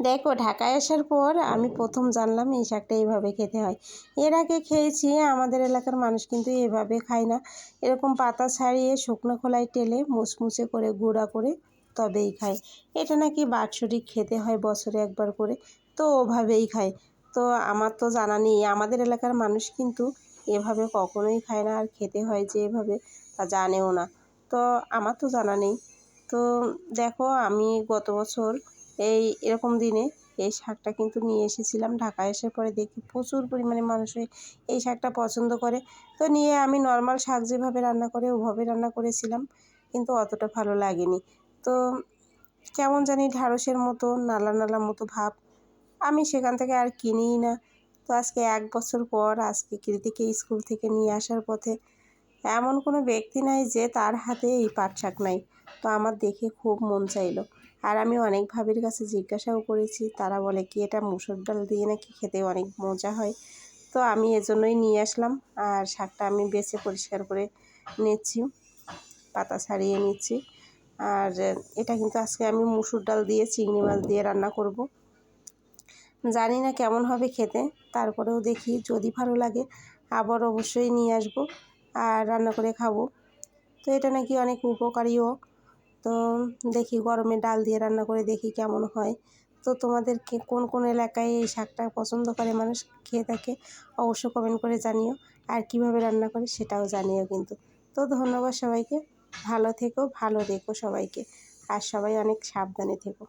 দেখো, ঢাকায় আসার পর আমি প্রথম জানলাম এই শাকটা এইভাবে খেতে হয়। এর আগে খেয়েছি, আমাদের এলাকার মানুষ কিন্তু এভাবে খায় না। এরকম পাতা ছাড়িয়ে শুকনো খোলায় টেলে মুচমুচে করে গুঁড়া করে তবেই খায়। এটা নাকি বাৎসরিক খেতে হয় বছরে একবার করে, তো ওভাবেই খায়। তো আমার তো জানা নেই, আমাদের এলাকার মানুষ কিন্তু এভাবে কখনোই খায় না, আর খেতে হয় যে এভাবে তা জানেও না। তো আমার তো জানা নেই। তো দেখো, আমি গত বছর এরকম দিনে এই শাকটা কিন্তু নিয়ে এসেছিলাম। ঢাকায় আসার পরে দেখি প্রচুর পরিমাণে মানুষ এই শাকটা পছন্দ করে। তো নিয়ে আমি নর্মাল শাক যেভাবে রান্না করে ওভাবে রান্না করেছিলাম, কিন্তু অতটা ভালো লাগেনি। তো কেমন জানি ঢ্যাঁড়সের মতো নালা নালা মতো ভাব, আমি সেখান থেকে আর কিনিই না। তো আজকে ১ বছর পর আজকে কৃতিকে স্কুল থেকে নিয়ে আসার পথে এমন কোনো ব্যক্তি নাই যে তার হাতে এই পাট শাক নাই। তো আমার দেখে খুব মন চাইলো, আর আমি অনেক ভাবির কাছে জিজ্ঞাসাও করেছি, তারা বলে কি এটা মুসুর ডাল দিয়ে নাকি খেতে অনেক মজা হয়। তো আমি এজন্যই নিয়ে আসলাম, আর শাকটা আমি বেছে পরিষ্কার করে নিচ্ছি, পাতা ছাড়িয়ে নিচ্ছি। আর এটা কিন্তু আজকে আমি মুসুর ডাল দিয়ে চিংড়ি মাছ দিয়ে রান্না করব। জানি না কেমন হবে খেতে, তারপরেও দেখি যদি ভালো লাগে আবার অবশ্যই নিয়ে আসব আর রান্না করে খাবো। তো এটা নাকি অনেক উপকারীও। তো দেখি গরমে ডাল দিয়ে রান্না করে দেখি কেমন হয়। তো তোমাদেরকে কোন কোন এলাকায় এই শাকটা পছন্দ করে মানুষ খেয়ে থাকে অবশ্য কমেন্ট করে জানিও, আর কিভাবে রান্না করে সেটাও জানিও কিন্তু। তো ধন্যবাদ সবাইকে, ভালো থেকো, ভালো রেখো সবাইকে, আর সবাই অনেক সাবধানে থেকো।